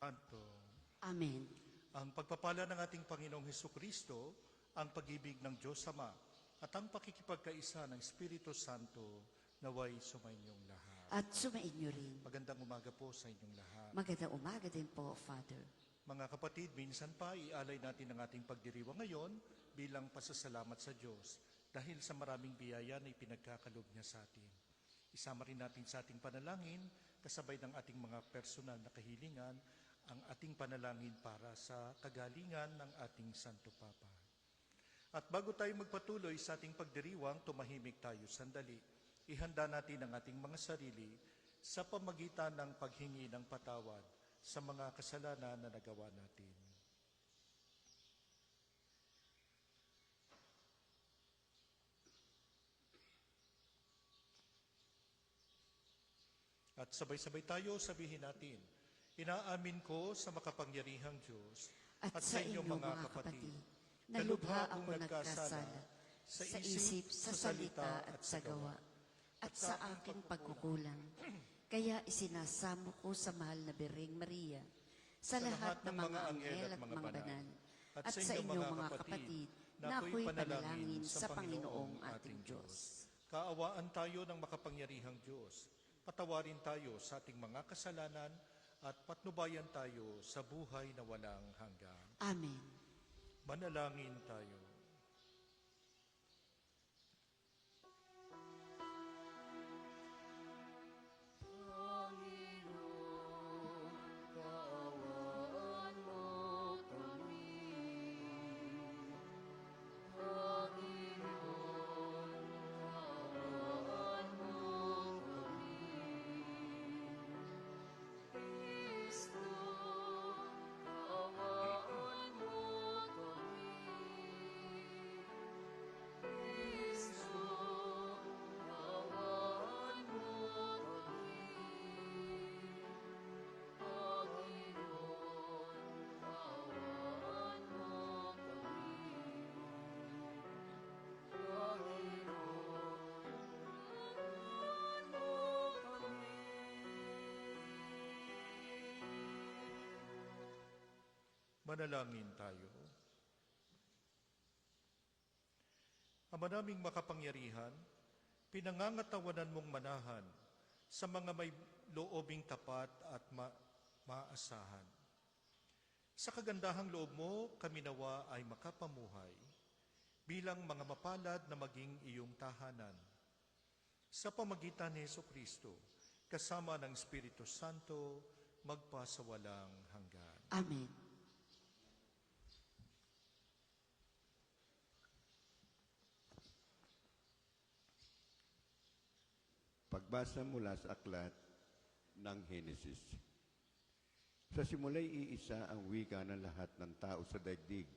Santo. Amen. Ang pagpapala ng ating Panginoong Hesukristo, ang pag-ibig ng Diyos Ama, at ang pakikipagkaisa ng Espiritu Santo naway sumainyong lahat. At sumainyo rin. Magandang umaga po sa inyong lahat. Magandang umaga din po, Father. Mga kapatid, minsan pa ialay natin ang ating pagdiriwang ngayon bilang pasasalamat sa Diyos dahil sa maraming biyaya na ipinagkakalob niya sa atin. Isama rin natin sa ating panalangin, kasabay ng ating mga personal na kahilingan, ang ating panalangin para sa kagalingan ng ating Santo Papa. At bago tayo magpatuloy sa ating pagdiriwang, tumahimik tayo sandali. Ihanda natin ang ating mga sarili sa pamagitan ng paghingi ng patawad sa mga kasalanan na nagawa natin. At sabay-sabay tayo sabihin natin, inaamin ko sa makapangyarihang Diyos At sa inyo mga kapatid, na lubha ako nagkasala sa isip, sa salita at sa gawa, at sa aking pagkukulang. Kaya isinasamo ko sa mahal na Birheng Maria, sa lahat ng mga anghel at mga banal, at sa inyong mga kapatid, na ako'y panalangin sa Panginoong ating Diyos. Kaawaan tayo ng makapangyarihang Diyos. Patawarin tayo sa ating mga kasalanan at patnubayan tayo sa buhay na walang hanggan. Amen. Manalangin tayo. Manalangin tayo. Ama naming makapangyarihan, pinangangatawanan mong manahan sa mga may loobing tapat at maasahan. Sa kagandahang loob mo, kami nawa ay makapamuhay bilang mga mapalad na maging iyong tahanan. Sa pamagitan ni Jesucristo, kasama ng Espiritu Santo, magpasawalang hanggan. Amen. Pagbasa mula sa aklat ng Henesis. Sa simula'y iisa ang wika ng lahat ng tao sa daigdig.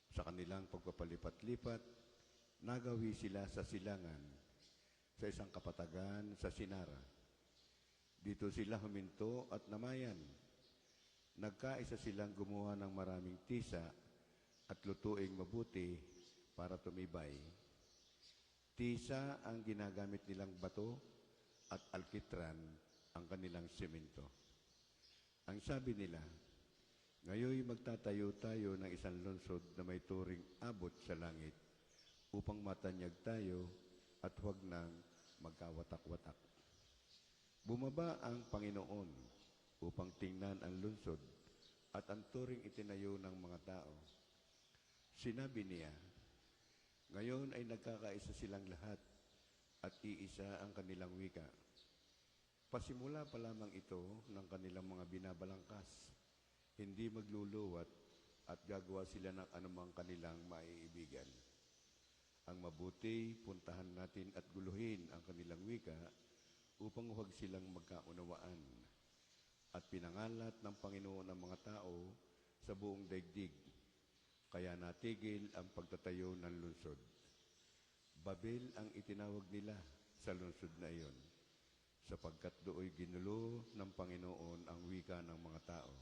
Sa kanilang pagpapalipat-lipat, nagawi sila sa silangan, sa isang kapatagan sa Sinara. Dito sila huminto at namayan. Nagkaisa silang gumawa ng maraming tisa at lutuing mabuti para tumibay. Tisa ang ginagamit nilang bato at alkitran ang kanilang semento. Ang sabi nila, ngayon magtatayo tayo ng isang lungsod na may turing abot sa langit upang matanyag tayo at huwag nang magkawatak-watak. Bumaba ang Panginoon upang tingnan ang lungsod at ang turing itinayo ng mga tao. Sinabi niya, ngayon ay nagkakaisa silang lahat at iisa ang kanilang wika. Pasimula pa lamang ito ng kanilang mga binabalangkas. Hindi magluluwat at gagawa sila ng anumang kanilang maiibigan. Ang mabuti, puntahan natin at guluhin ang kanilang wika upang huwag silang magkaunawaan. At pinangalat ng Panginoon ang mga tao sa buong daigdig. Kaya natigil ang pagtatayo ng lungsod. Babel ang itinawag nila sa lungsod na iyon, sapagkat dooy ginulo ng Panginoon ang wika ng mga tao.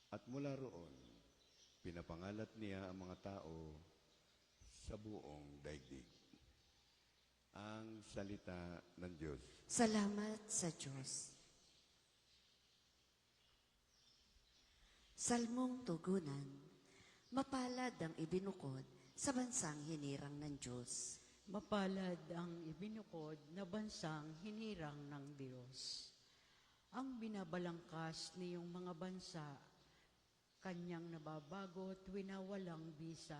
At mula roon, pinapangalat niya ang mga tao sa buong daigdig. Ang salita ng Diyos. Salamat sa Diyos. Salmong tugunan, mapalad ang ibinukod sa bansang hinirang ng Diyos. Mapalad ang ibinukod na bansang hinirang ng Diyos. Ang binabalangkas niyong mga bansa, kanyang nababagot winawalang bisa.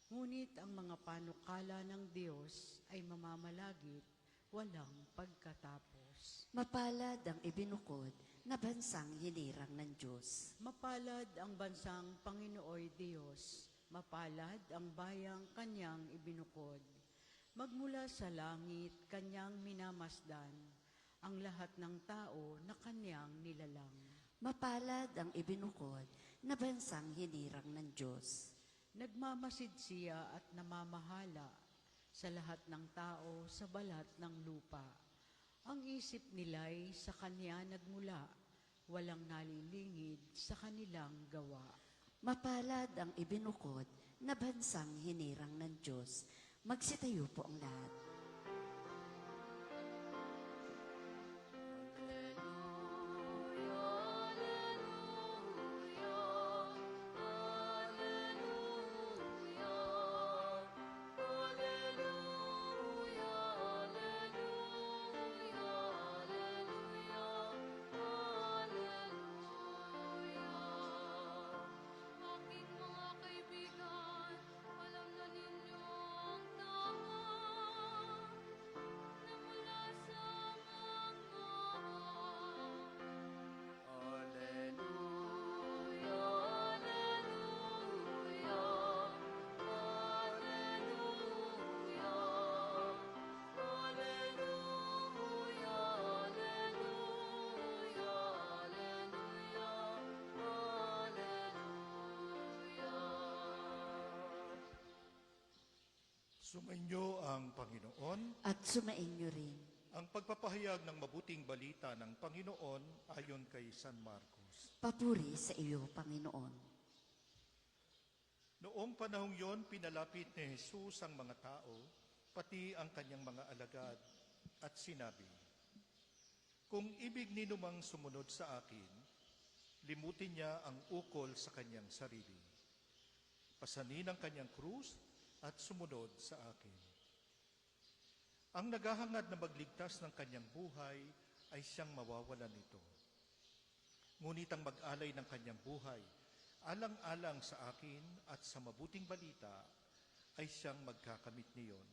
Ngunit ang mga panukala ng Diyos ay mamamalagit, walang pagkatapos. Mapalad ang ibinukod na bansang hinirang ng Diyos. Mapalad ang bansang Panginooy Diyos, mapalad ang bayang kanyang ibinukod. Magmula sa langit kanyang minamasdan, ang lahat ng tao na kanyang nilalang. Mapalad ang ibinukod na bansang hinirang ng Diyos. Nagmamasid siya at namamahala sa lahat ng tao sa balat ng lupa. Ang isip nila'y sa kanya nagmula, walang nalilingid sa kanilang gawa. Mapalad ang ibinukod na bansang hinirang ng Diyos. Magsitayo po ang lahat. Aking mga kaibigan, alam na ninyo ang tama na mula sa mga Alleluia, Alleluia, Alleluia, Alleluia, Alleluia, Sumainyo ang Panginoon. At sumainyo rin. Ang pagpapahayag ng mabuting balita ng Panginoon ayon kay San Marcos. Papuri sa iyo, Panginoon. Noong panahong yon, pinalapit ni Jesus ang mga tao, pati ang kanyang mga alagad, at sinabi, "Kung ibig ninumang sumunod sa akin, limutin niya ang ukol sa kanyang sarili. Pasanin ang kanyang krus at sumunod sa akin. Ang naghahangad na magligtas ng kanyang buhay ay siyang mawawalan nito. Ngunit ang mag-alay ng kanyang buhay, alang-alang sa akin at sa mabuting balita, ay siyang magkakamit niyon.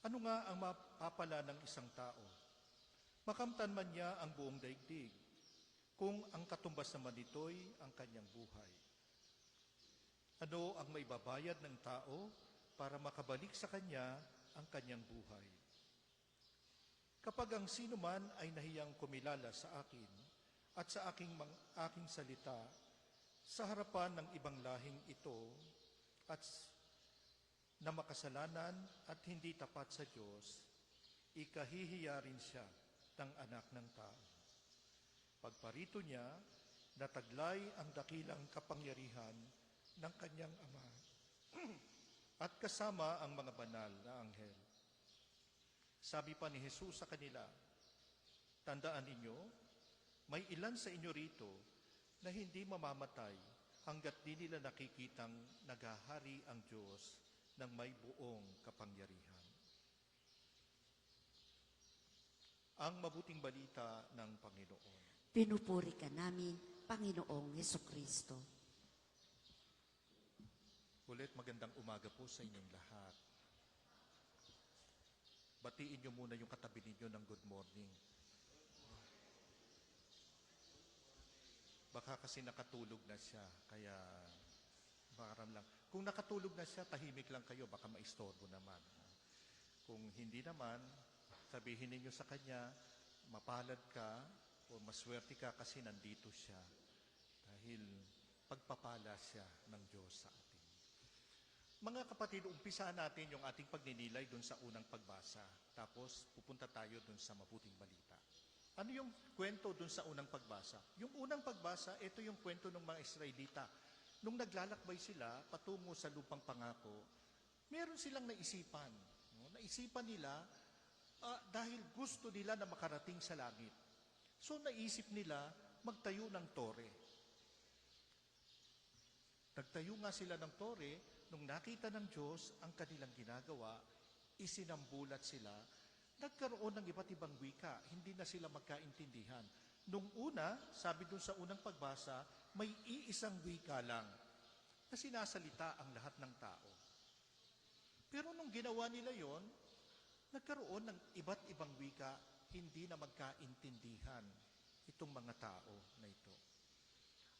Ano nga ang mapapala ng isang tao? Makamtan man niya ang buong daigdig, kung ang katumbas naman nito'y ang kanyang buhay. Ano ang maibabayad ng tao para makabalik sa kanya ang kanyang buhay? Kapag ang sino man ay nahiyang kumilala sa akin at sa aking salita sa harapan ng ibang lahing ito at na makasalanan at hindi tapat sa Diyos, ikahihiya rin siya ng anak ng tao. Pagparito niya, nataglay ang dakilang kapangyarihan ng kanyang Ama at kasama ang mga banal na anghel. Sabi pa ni Jesus sa kanila, "Tandaan ninyo, may ilan sa inyo rito na hindi mamamatay hanggat di nila nakikitang naghahari ang Diyos ng may buong kapangyarihan." Ang mabuting balita ng Panginoon. Pinupuri ka namin, Panginoong Hesukristo. Ulit magandang umaga po sa inyong lahat. Batiin niyo muna yung katabi ninyo ng good morning. Baka kasi nakatulog na siya, kaya bakaram lang. Kung nakatulog na siya, tahimik lang kayo, baka maistorbo naman. Kung hindi naman, sabihin ninyo sa kanya, mapalad ka o maswerte ka kasi nandito siya. Dahil pagpapala siya ng Diyos sa atin. Mga kapatid, umpisa natin yung ating pagninilay dun sa unang pagbasa. Tapos pupunta tayo dun sa mabuting balita. Ano yung kwento dun sa unang pagbasa? Yung unang pagbasa, ito yung kwento ng mga Israelita. Nung naglalakbay sila patungo sa lupang pangako, meron silang naisipan. No? Naisipan nila dahil gusto nila na makarating sa langit. So naisip nila magtayo ng tore. Nagtayo nga sila ng tore, nung nakita ng Diyos ang kanilang ginagawa, isinambulat sila, nagkaroon ng iba't ibang wika, hindi na sila magkaintindihan. Nung una, sabi dun sa unang pagbasa, may iisang wika lang na sinasalita ang lahat ng tao. Pero nung ginawa nila yon, nagkaroon ng iba't ibang wika, hindi na magkaintindihan itong mga tao na ito.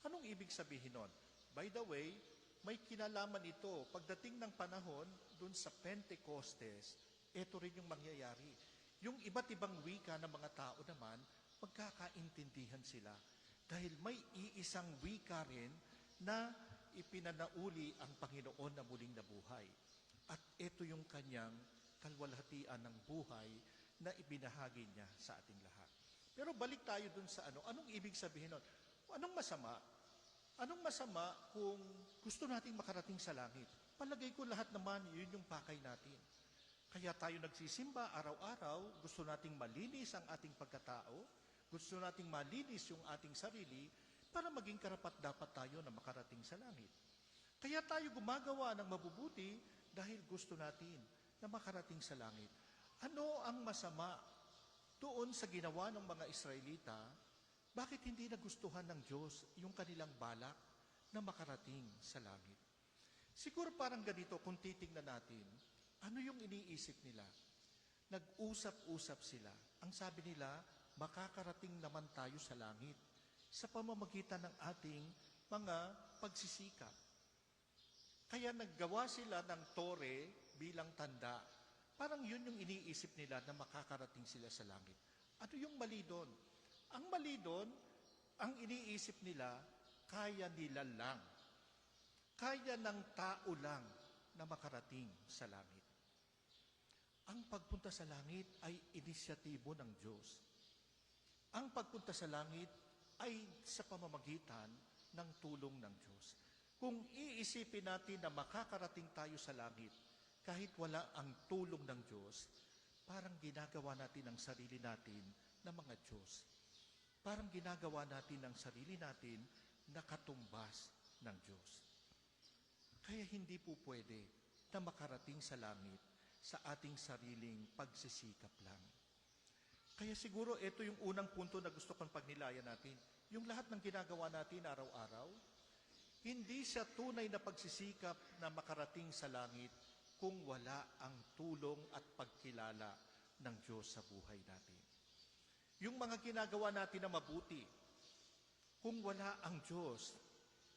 Anong ibig sabihin nun? By the way, may kinalaman ito. Pagdating ng panahon, dun sa Pentecostes, ito rin yung mangyayari. Yung iba't ibang wika ng mga tao naman, magkakaintindihan sila. Dahil may iisang wika rin na ipinanauli ang Panginoon na muling nabuhay. At ito yung kanyang kalwalhatian ng buhay na ibinahagi niya sa ating lahat. Pero balik tayo dun sa anong ibig sabihin nun? Anong masama? Anong masama kung gusto nating makarating sa langit? Palagay ko lahat naman, yun yung pakay natin. Kaya tayo nagsisimba araw-araw, gusto nating malinis ang ating pagkatao, gusto nating malinis yung ating sarili, para maging karapat-dapat tayo na makarating sa langit. Kaya tayo gumagawa ng mabubuti dahil gusto natin na makarating sa langit. Ano ang masama doon sa ginawa ng mga Israelita? Bakit hindi nagustuhan ng Diyos yung kanilang balak na makarating sa langit? Siguro parang ganito kung titingnan natin, ano yung iniisip nila? Nag-usap-usap sila. Ang sabi nila, makakarating naman tayo sa langit sa pamamagitan ng ating mga pagsisikap. Kaya naggawa sila ng tore bilang tanda. Parang yun yung iniisip nila na makakarating sila sa langit. Ano yung mali doon? Ang mali doon, ang iniisip nila, kaya nila lang. Kaya ng tao lang na makarating sa langit. Ang pagpunta sa langit ay inisyatibo ng Diyos. Ang pagpunta sa langit ay sa pamamagitan ng tulong ng Diyos. Kung iisipin natin na makakarating tayo sa langit, kahit wala ang tulong ng Diyos, parang ginagawa natin ang sarili natin na mga Diyos. Parang ginagawa natin ang sarili natin na katumbas ng Diyos. Kaya hindi po pwede na makarating sa langit sa ating sariling pagsisikap lang. Kaya siguro ito yung unang punto na gusto kong pagnilayan natin. Yung lahat ng ginagawa natin araw-araw, hindi siya tunay na pagsisikap na makarating sa langit kung wala ang tulong at pagkilala ng Diyos sa buhay natin. Yung mga ginagawa natin na mabuti, kung wala ang Diyos,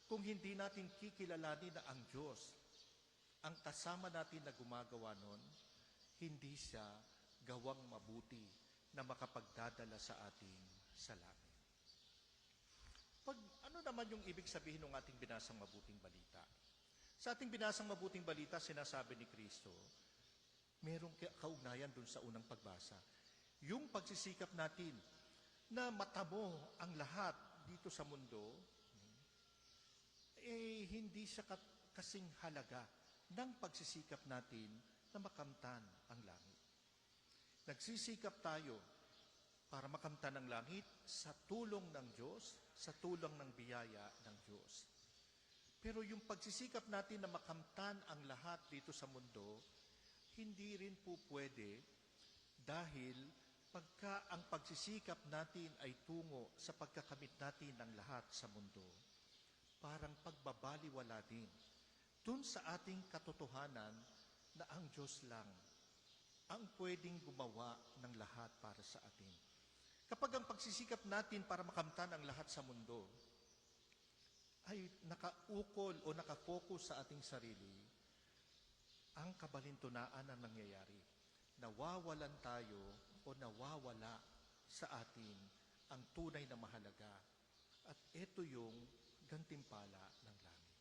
kung hindi natin kikilalanin na ang Diyos, ang kasama natin na gumagawa nun, hindi siya gawang mabuti na makapagdadala sa atin sa langit. Ano naman yung ibig sabihin ng ating binasang mabuting balita? Sa ating binasang mabuting balita, sinasabi ni Kristo, merong kaugnayan dun sa unang pagbasa. Yung pagsisikap natin na matamo ang lahat dito sa mundo, hindi siya kasing halaga ng pagsisikap natin na makamtan ang langit. Nagsisikap tayo para makamtan ang langit sa tulong ng Diyos, sa tulong ng biyaya ng Diyos. Pero yung pagsisikap natin na makamtan ang lahat dito sa mundo, hindi rin po pwede dahil pagka ang pagsisikap natin ay tungo sa pagkakamit natin ng lahat sa mundo, parang pagbabaliwala din dun sa ating katotohanan na ang Diyos lang ang pwedeng gumawa ng lahat para sa atin. Kapag ang pagsisikap natin para makamtan ang lahat sa mundo ay nakaukol o nakafocus sa ating sarili, ang kabalintunaan ang nangyayari. Nawawalan tayo o nawawala sa atin ang tunay na mahalaga. At ito yung gantimpala ng langit.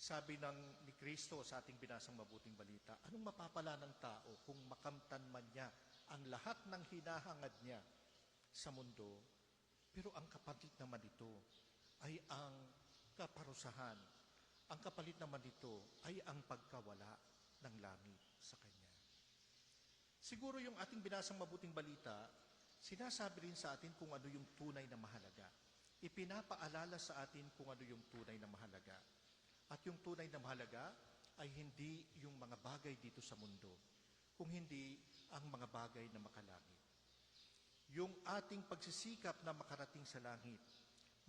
Sabi ni Kristo sa ating binasang mabuting balita, anong mapapala ng tao kung makamtan man niya ang lahat ng hinahangad niya sa mundo, pero ang kapalit naman ito ay ang kaparusahan. Ang kapalit naman ito ay ang pagkawala ng langit sa Kanya. Siguro yung ating binasang mabuting balita, sinasabi rin sa atin kung ano yung tunay na mahalaga. ipinapaalala sa atin kung ano yung tunay na mahalaga. At yung tunay na mahalaga ay hindi yung mga bagay dito sa mundo, kung hindi ang mga bagay na makalangit. Yung ating pagsisikap na makarating sa langit,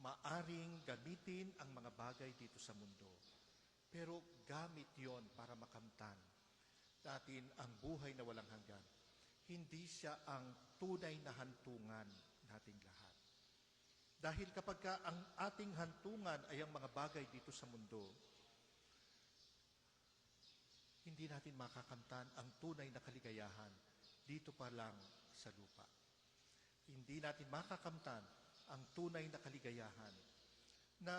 maaring gamitin ang mga bagay dito sa mundo. Pero gamit yon para makamtan natin ang buhay na walang hanggan. Hindi siya ang tunay na hantungan nating lahat. Dahil kapag ang ating hantungan ay ang mga bagay dito sa mundo, hindi natin makakamtan ang tunay na kaligayahan dito pa lang sa lupa. Hindi natin makakamtan ang tunay na kaligayahan na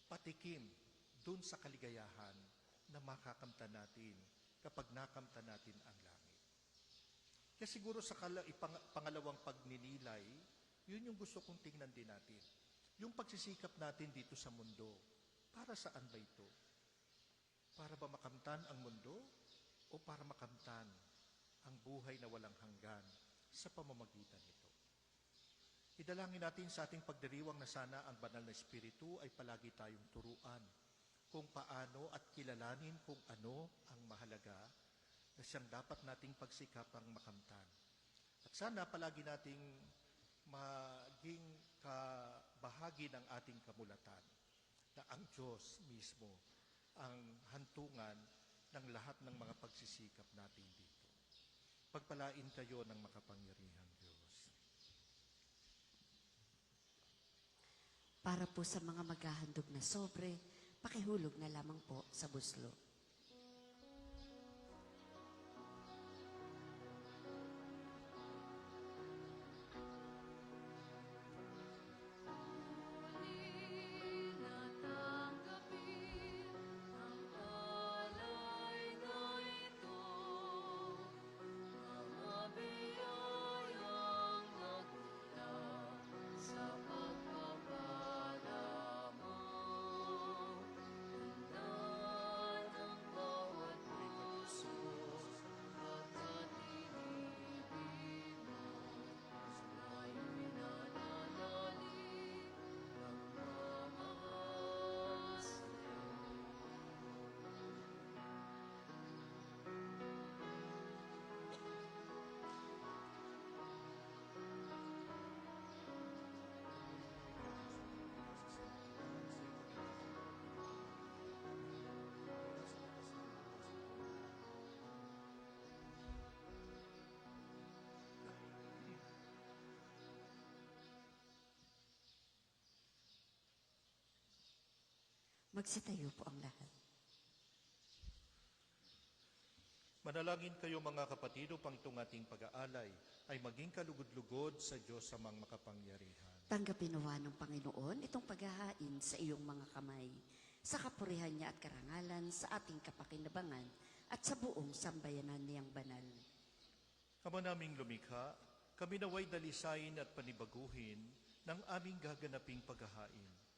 patikim dun sa kaligayahan na makakamtan natin kapag nakamtan natin ang langit. Kaya siguro sa pangalawang pagninilay, yun yung gusto kong tingnan din natin. Yung pagsisikap natin dito sa mundo, para saan ba ito? Para ba makamtan ang mundo o para makamtan ang buhay na walang hanggan sa pamamagitan nito? Idalangin natin sa ating pagdiriwang na sana ang banal na Espiritu ay palagi tayong turuan kung paano at kilalanin kung ano ang mahalaga na siyang dapat nating pagsikapang makamtan. At sana palagi nating maging kabahagi ng ating kamulatan na ang Diyos mismo ang hantungan ng lahat ng mga pagsisikap natin dito. Pagpalain kayo ng makapangyarihang Diyos. Para po sa mga maghahandog na sobre, pakihulog na lamang po sa buslo. Magsitayo po ang lahat. Manalangin kayo mga kapatid upang itong ating pag-aalay ay maging kalugod-lugod sa Diyos sa mga makapangyarihan. Tanggapin nawa ng Panginoon itong paghahain sa iyong mga kamay, sa kapurihan niya at karangalan sa ating kapakinabangan at sa buong sambayanan niyang banal. Ama naming lumikha, kami naway dalisayin at panibaguhin ng aming gaganaping paghahain.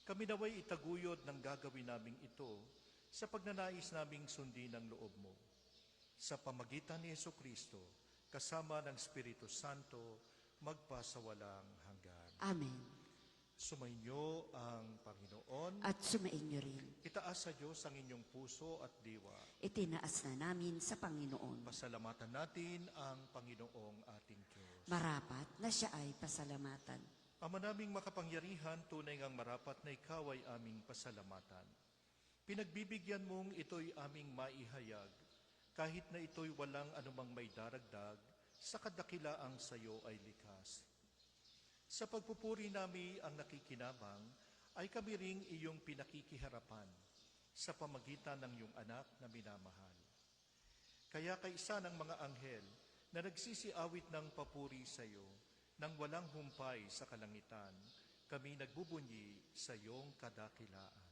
Kami naway itaguyod ng gagawin naming ito sa pagnanais naming sundin ang loob mo. Sa pamagitan ni Jesucristo, kasama ng Espiritu Santo, magpasawalang hanggan. Amen. Sumainyo ang Panginoon. At sumainyo rin. Itaas sa Diyos ang inyong puso at diwa. Itinaas na namin sa Panginoon. Pasalamatan natin ang Panginoong ating Diyos. Marapat na siya ay pasalamatan. Ama naming makapangyarihan, tunay ngang marapat na ikaw ay aming pasalamatan. Pinagbibigyan mong ito'y aming maihayag, kahit na ito'y walang anumang may daragdag, sa kadakilaang sa iyo ay likas. Sa pagpupuri nami ang nakikinabang, ay kami ring iyong pinakikiharapan sa pamagitan ng iyong anak na minamahal. Kaya kaisa ng mga anghel na nagsisiawit ng papuri sa iyo, nang walang humpay sa kalangitan, kami nagbubunyi sa iyong kadakilaan.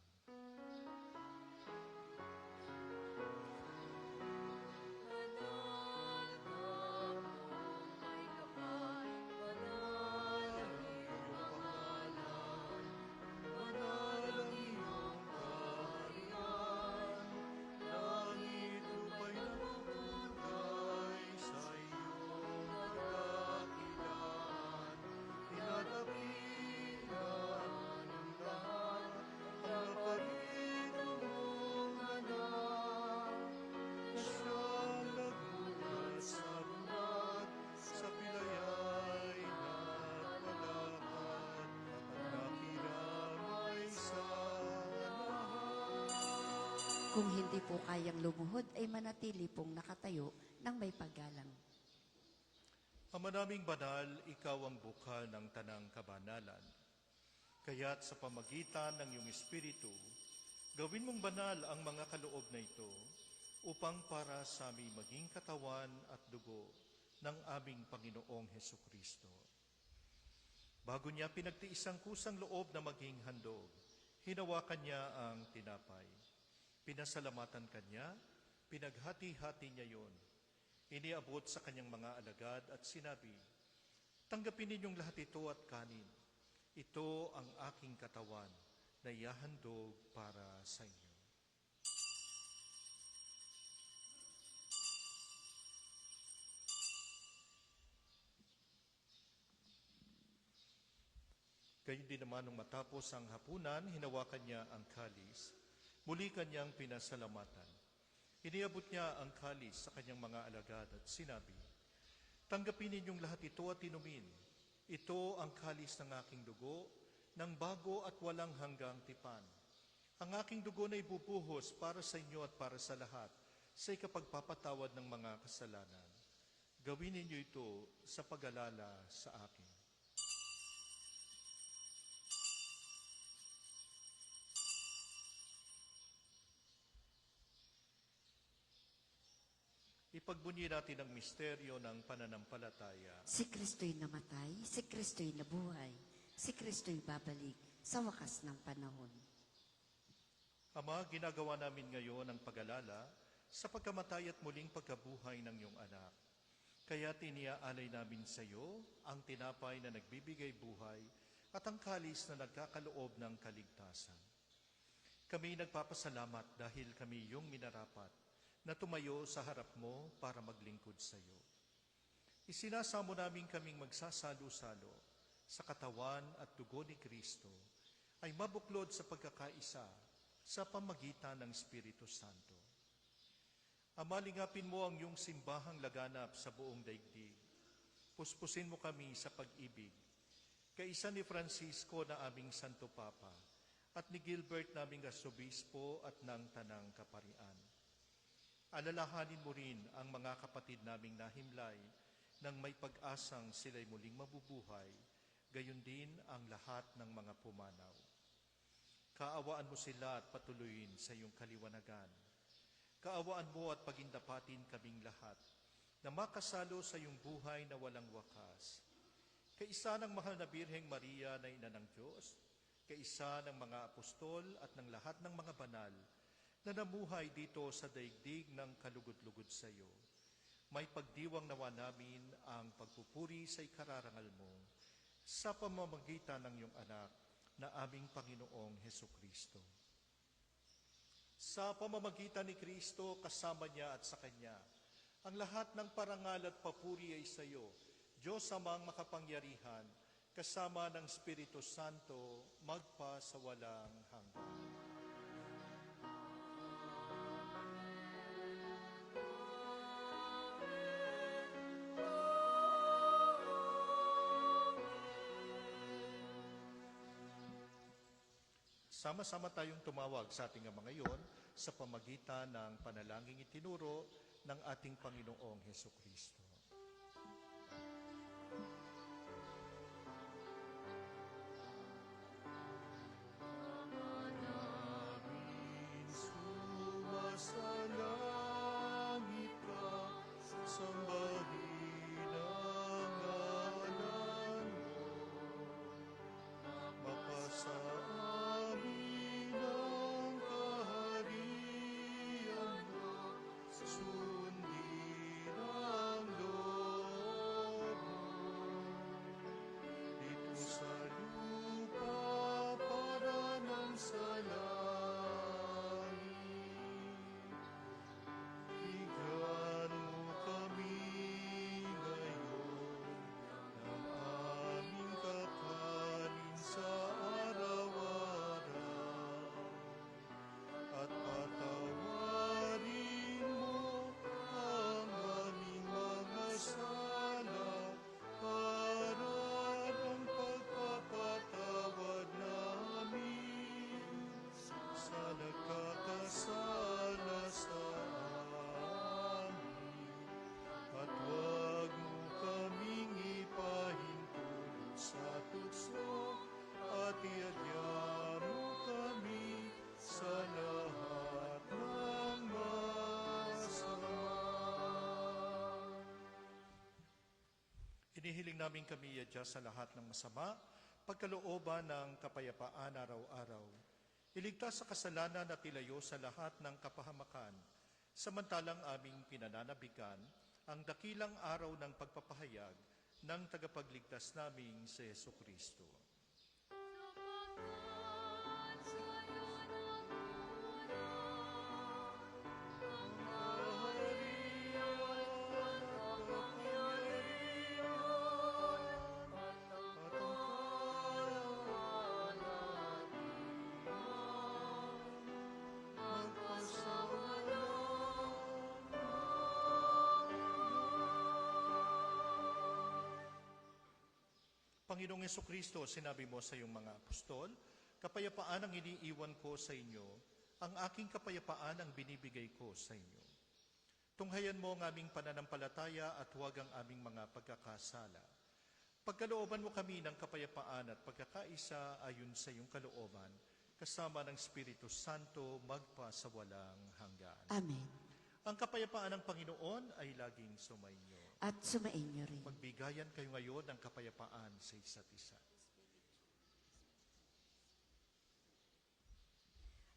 Kung hindi po kayang lumuhod, ay manatili pong nakatayo ng may paggalang. Ama naming banal, ikaw ang bukal ng tanang kabanalan. Kaya't sa pamagitan ng iyong Espiritu, gawin mong banal ang mga kaloob na ito upang para sa aming maging katawan at dugo ng aming Panginoong Hesukristo. Bago niya pinagtiis ang kusang loob na maging handog, hinawakan niya ang tinapay. Pinasalamatan kanya, pinaghati-hati niya yon. Iniabot sa kanyang mga alagad at sinabi, "Tanggapin ninyong lahat ito at kanin. Ito ang aking katawan na ihahandog para sa inyo." Gayon din naman nung matapos ang hapunan, hinawakan niya ang kalis. Muli kanyang pinasalamatan. Iniabot niya ang kalis sa kanyang mga alagad at sinabi, "Tanggapin ninyong lahat ito at inumin. Ito ang kalis ng aking dugo, ng bago at walang hanggang tipan. Ang aking dugo na ibubuhos para sa inyo at para sa lahat, sa ikapagpapatawad ng mga kasalanan. Gawin ninyo ito sa pag-alala sa akin." Ipagbunyi natin ang misteryo ng pananampalataya. Si Kristo'y namatay, si Kristo'y nabuhay, si Kristo'y babalik sa wakas ng panahon. Ama, ginagawa namin ngayon ang pag-alala sa pagkamatay at muling pagkabuhay ng iyong anak. Kaya tiniaalay namin sa iyo ang tinapay na nagbibigay buhay at ang kalis na nagkakaloob ng kaligtasan. Kami nagpapasalamat dahil kami iyong minarapat na tumayo sa harap mo para maglingkod sa iyo. Isinasamo namin kaming magsasalo-salo sa katawan at dugo ni Kristo ay mabuklod sa pagkakaisa sa pamagitan ng Espiritu Santo. Ama, lingapin mo ang iyong simbahang laganap sa buong daigdig. Puspusin mo kami sa pag-ibig. Kaisa ni Francisco na aming Santo Papa at ni Gilbert naming Asobispo at ng Tanang Kaparian. Alalahanin mo rin ang mga kapatid naming nahimlay nang may pag-asang sila'y muling mabubuhay, gayon din ang lahat ng mga pumanaw. Kaawaan mo sila at patuloyin sa iyong kaliwanagan. Kaawaan mo at pagindapatin kaming lahat na makasalo sa iyong buhay na walang wakas. Kaisa ng mahal na Birheng Maria na Ina ng Diyos, kaisa ng mga apostol at ng lahat ng mga banal na namuhay dito sa daigdig ng kalugod-lugod sa iyo. May pagdiwang nawa namin ang pagpupuri sa ikararangal mo sa pamamagitan ng iyong anak na aming Panginoong Hesukristo. Sa pamamagitan ni Kristo, kasama niya at sa Kanya, ang lahat ng parangal at papuri ay sa iyo, Diyos Amang makapangyarihan, kasama ng Espiritu Santo, magpa sa walang hanggan. Sama-sama tayong tumawag sa ating Ama ngayon sa pamagitan ng panalangin itinuro ng ating Panginoong Hesukristo. Sumasalangit ka, sambahin ang ngalan mo, mapasa amin ang kaharian mo, sundin ang namin kami yadya sa lahat ng masama, pagkalooban ng kapayapaan araw-araw. Iligtas sa kasalanan at ilayo sa lahat ng kapahamakan, samantalang aming pinananabikan ang dakilang araw ng pagpapahayag ng tagapagligtas naming si Yesu Kristo. Sapagkat sa'yo namunan ang kaharian at kapangyarihan at ang kalalagyan magpasawalang Panginoong Yesukristo, sinabi mo sa iyong mga apostol, kapayapaan ang iniiwan ko sa inyo, ang aking kapayapaan ang binibigay ko sa inyo. Tunghayan mo ang aming pananampalataya at huwag ang aming mga pagkakasala. Pagkalooban mo kami ng kapayapaan at pagkakaisa ayon sa iyong kalooban, kasama ng Espiritu Santo magpasawalang hanggan. Amen. Ang kapayapaan ng Panginoon ay laging sumainyo. At sumainyo rin. Magbigayan kayo ngayon ng kapayapaan sa isa't isa.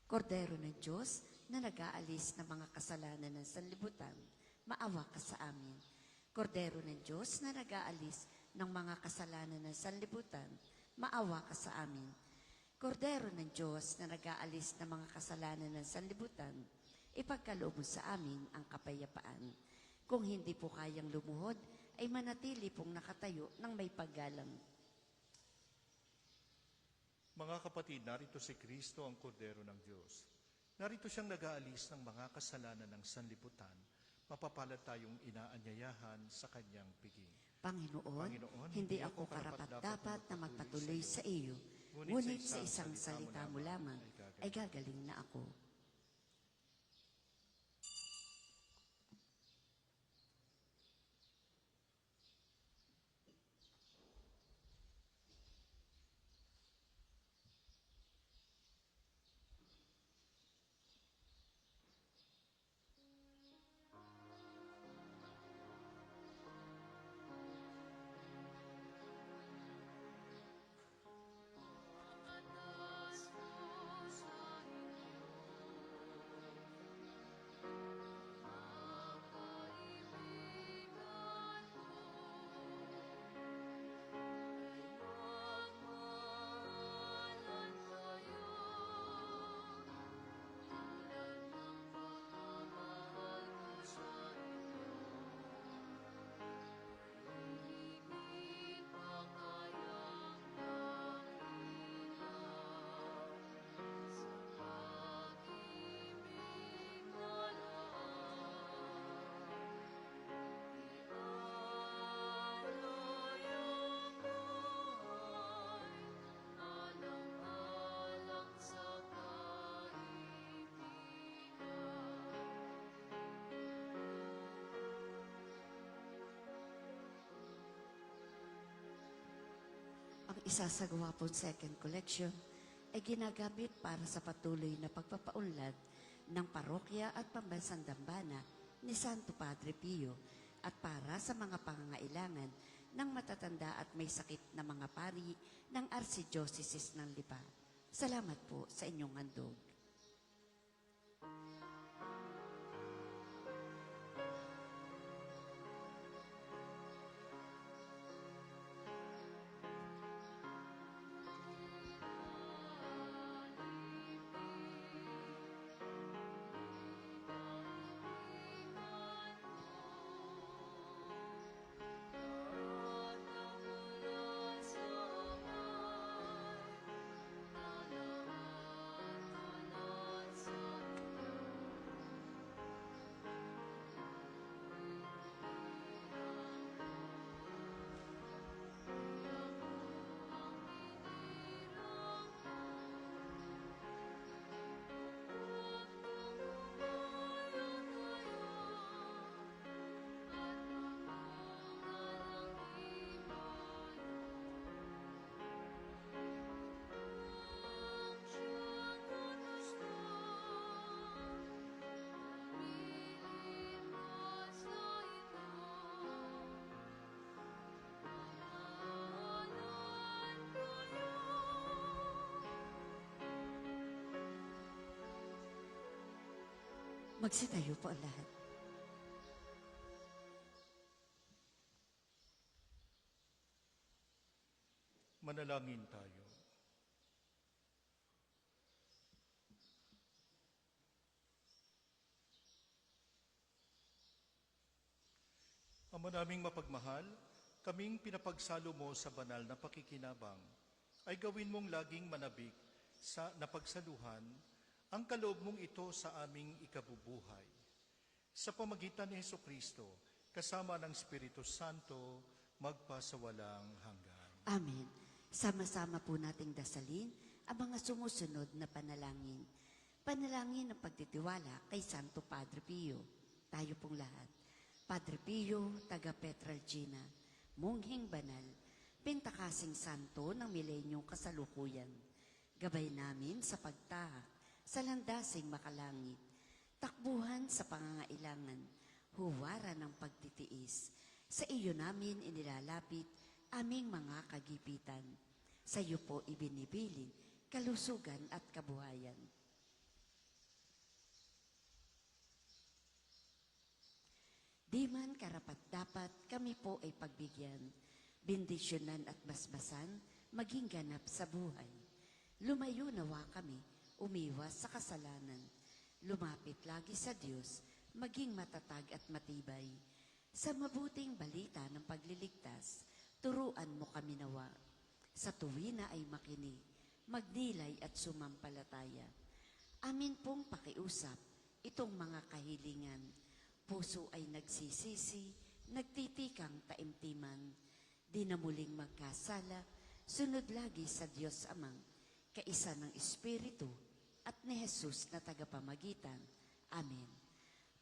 Kordero ng Diyos na nag-aalis ng mga kasalanan ng sanlibutan, maawa ka sa amin. Kordero ng Diyos na nag-aalis ng mga kasalanan ng sanlibutan, maawa ka sa amin. Kordero ng Diyos na nag-aalis ng mga kasalanan ng sanlibutan, ipagkaloob mo sa amin ang kapayapaan. Kung hindi po kayang lumuhod, ay manatili pong nakatayo ng may paggalang. Mga kapatid, narito si Kristo ang Kordero ng Diyos. Narito siyang nag-aalis ng mga kasalanan ng sanlibutan. Mapapalad tayong inaanyayahan sa kanyang piging. Panginoon, hindi ako karapat-dapat na magpatuloy sa iyo, ngunit sa isang salita mo lamang ay gagaling na ako. Pagkatas ko sa inyo, mga kaibigan ko, ay magmahalan kayo, tulad ng pagmamahal ko sa inyo. Higit pa kayang dakilang sa pag-ibig na lahat. Ialay ang buhay alang-alang sa kaibigan. Ang isasagawa pong second collection ay ginagamit para sa patuloy na pagpapaunlad ng parokya at pambansang dambana ni Santo Padre Pio at para sa mga pangangailangan ng matatanda at may sakit na mga pari ng Archdiocese ng Lipa. Salamat po sa inyong handog. At ang mula sa may, na lahat Magsitayo po ang lahat. Manalangin tayo. Ama naming mapagmahal, kaming pinapagsalo mo sa banal na pakikinabang, ay gawin mong laging manabik sa napagsaluhan ang kaloob mong ito sa aming ikabubuhay. Sa pamagitan ni Hesukristo, kasama ng Espiritu Santo, magpasawalang hanggan. Amen. Sama-sama po nating dasalin ang mga sumusunod na panalangin. Panalangin ng pagtitiwala kay Santo Padre Pio. Tayo pong lahat. Padre Pio, taga Petralcina, mongheng banal, pintakasing santo ng milenyong kasalukuyan. Gabay namin sa pagtahak, sa landasing makalangit, takbuhan sa pangangailangan, huwaran ng pagtitiis. Sa iyo namin inilalapit aming mga kagipitan. Sa iyo po ibinibilin kalusugan at kabuhayan. Di man karapat-dapat kami po ay pagbigyan, bendisyonan at basbasan, maging ganap sa buhay. Lumayo nawa kami, umiwas sa kasalanan. Lumapit lagi sa Diyos, maging matatag at matibay. Sa mabuting balita ng pagliligtas, turuan mo kami nawa. Sa tuwina ay makinig, magnilay at sumampalataya. Amin pong pakiusap, itong mga kahilingan. Puso ay nagsisisi, nagtitikang taimtiman. Di na muling magkasala, sunod lagi sa Diyos Amang, kaisa ng Espiritu at ni Jesus na tagapamagitan. Amen.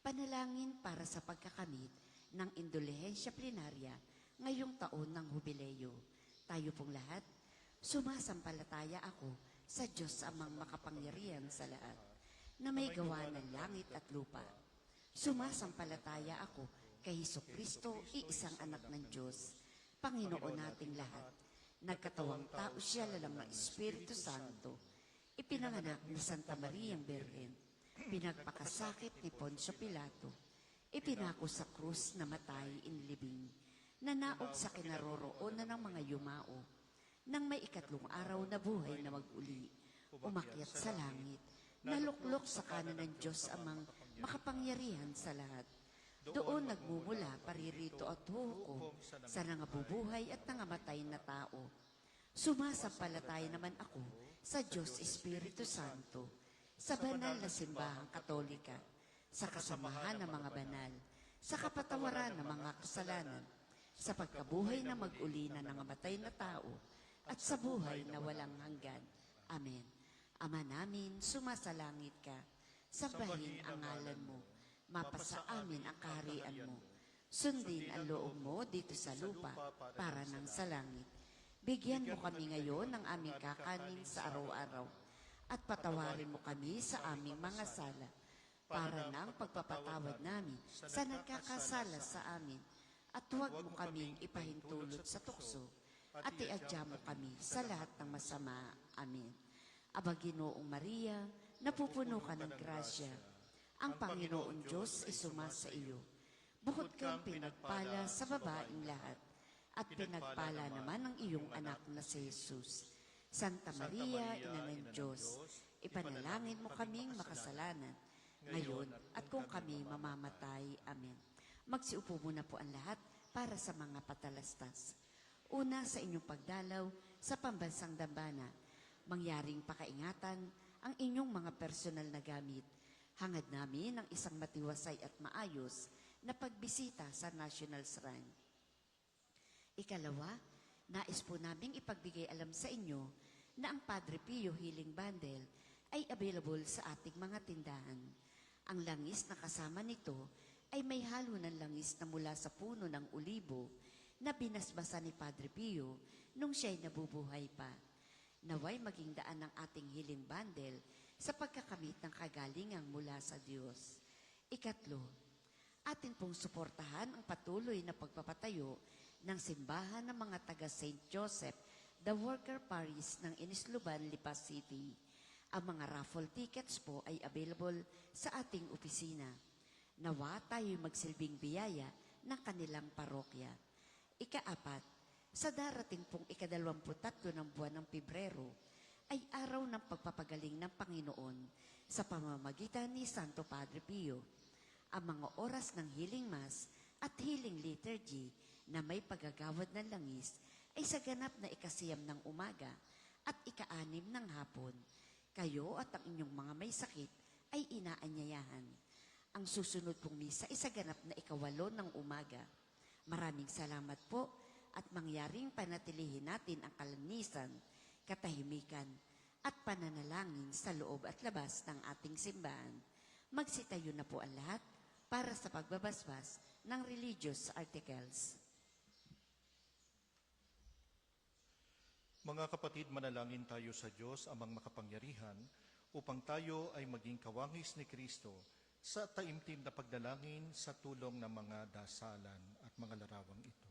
Panalangin para sa pagkakamit ng indulhensya plenarya ngayong taon ng hubileo. Tayo pong lahat, sumasampalataya ako sa Diyos Amang makapangyarihan sa lahat, na may gawa ng langit at lupa. Sumasampalataya ako kay Hesukristo, iisang anak ng Diyos, Panginoon nating lahat. Nagkatawang tao siya lalang ng Espiritu Santo. Ipinanganak ni Santa Maria Birhen. Pinagpakasakit ni Poncio Pilato. Ipinako sa krus na matay inlibing. Nanaog sa kinaroroonan ng mga yumao. Nang may ikatlong araw na buhay na mag-uli, umakyat sa langit, naluklok sa kanan ng Diyos Amang makapangyarihan sa lahat. Doon nagmumula paririto at huhukom sa nangabubuhay at nangamatay na tao. Sumasampalataya naman ako sa Diyos Espiritu Santo, sa banal na simbahang katolika, sa kasamahan ng mga banal, sa kapatawaran ng mga kasalanan, sa pagkabuhay na mag-uli na nangamatay na tao, at sa buhay na walang hanggan. Amen. Ama namin, sumasalangit ka, sambahin ang ngalan mo, mapasa amin ang kaharian mo. Sundin ang loob mo dito sa lupa para nang sa langit. Bigyan mo kami ngayon ng aming kakanin sa araw-araw at patawarin mo kami sa aming mga sala para nang pagpapatawad namin sa nagkakasala sa amin. At huwag mo kaming ipahintulot sa tukso at iadya mo kami sa lahat ng masama. Amen. Aba Ginoong Maria, napupuno ka ng grasya. Ang Panginoon Diyos ay sumasa iyo. Bukod kang pinagpala sa babaeng lahat, at pinagpala naman ang iyong anak na si Jesus. Santa Maria, Ina ng Diyos, ipanalangin mo kaming makasalanan, ngayon at kung kami mamamatay. Amen. Magsiupo muna po ang lahat para sa mga patalastas. Una sa inyong pagdalaw sa pambansang dambana, mangyaring pakaingatan ang inyong mga personal na gamit. Hangad namin ang isang matiwasay at maayos na pagbisita sa National Shrine. Ikalawa, nais po naming ipagbigay alam sa inyo na ang Padre Pio Healing Bundle ay available sa ating mga tindahan. Ang langis na kasama nito ay may halo ng langis na mula sa puno ng olibo na binasbasa ni Padre Pio nung siya'y nabubuhay pa. Naway maging daan ng ating healing bundle sa pagkakamit ng kagalingang mula sa Diyos. Ikatlo, atin pong suportahan ang patuloy na pagpapatayo ng simbahan ng mga taga St. Joseph, the Worker Parish ng Inisluban, Lipa City. Ang mga raffle tickets po ay available sa ating opisina. Nawa tayo'y magsilbing biyaya ng kanilang parokya. Ikaapat, sa darating pong ika-23 ng buwan ng Pebrero, ay araw ng pagpapagaling ng Panginoon sa pamamagitan ni Santo Padre Pio. Ang mga oras ng healing mass at healing liturgy na may paggagawad ng langis ay sa ganap na ika-9 ng umaga at ika-6 ng hapon. Kayo at ang inyong mga may sakit ay inaanyayahan. Ang susunod pong misa ay sa ganap na ika-8 ng umaga. Maraming salamat po at mangyaring panatilihin natin ang kalinisan, katahimikan at pananalangin sa loob at labas ng ating simbahan. Magsitayo na po ang lahat para sa pagbabasbas ng religious articles. Mga kapatid, manalangin tayo sa Diyos amang makapangyarihan upang tayo ay maging kawangis ni Kristo sa taimtim na pagdalangin sa tulong ng mga dasalan at mga larawang ito.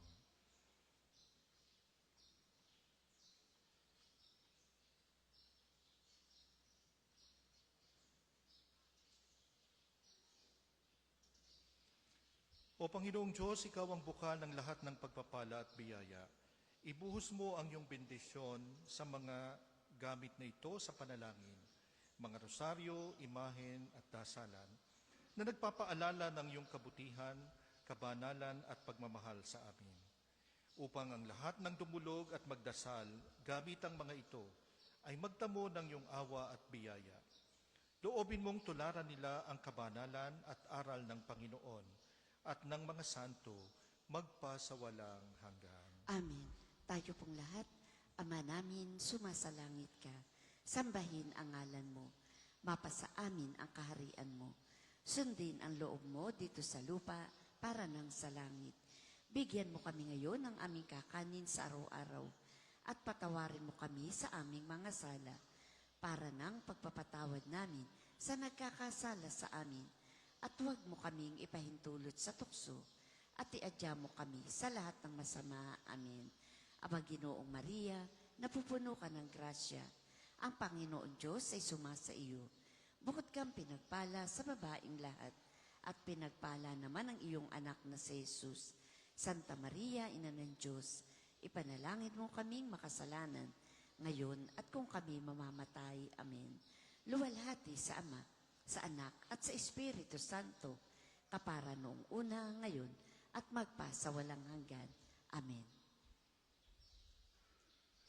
O Panginoong Diyos, Ikaw ang bukal ng lahat ng pagpapala at biyaya. Ibuhos mo ang iyong bendisyon sa mga gamit na ito sa panalangin, mga rosaryo, imahen at dasalan, na nagpapaalala ng iyong kabutihan, kabanalan at pagmamahal sa amin. Upang ang lahat ng dumulog at magdasal gamit ang mga ito ay magtamo ng iyong awa at biyaya. Loobin mong tularan nila ang kabanalan at aral ng Panginoon at ng mga santo magpasawalang hanggan. Amen. Tayo pong lahat, Ama namin, sumasalangit ka. Sambahin ang ngalan mo. Mapasa amin ang kaharian mo. Sundin ang loob mo dito sa lupa para nang sa langit. Bigyan mo kami ngayon ng aming kakanin sa araw-araw at patawarin mo kami sa aming mga sala para nang pagpapatawad namin sa nagkakasala sa amin. At huwag mo kaming ipahintulot sa tukso at iadya mo kami sa lahat ng masama. Amen. Aba Ginoong Maria, napupuno ka ng grasya. Ang Panginoon Diyos ay sumasa iyo. Bukod kang pinagpala sa babaing lahat, at pinagpala naman ang iyong anak na si Jesus. Santa Maria, Ina ng Diyos, ipanalangin mo kaming makasalanan, ngayon at kung kami mamamatay. Amen. Luwalhati sa Ama, sa Anak at sa Espiritu Santo, kapara noong una, ngayon, at magpasawalang hanggan. Amen.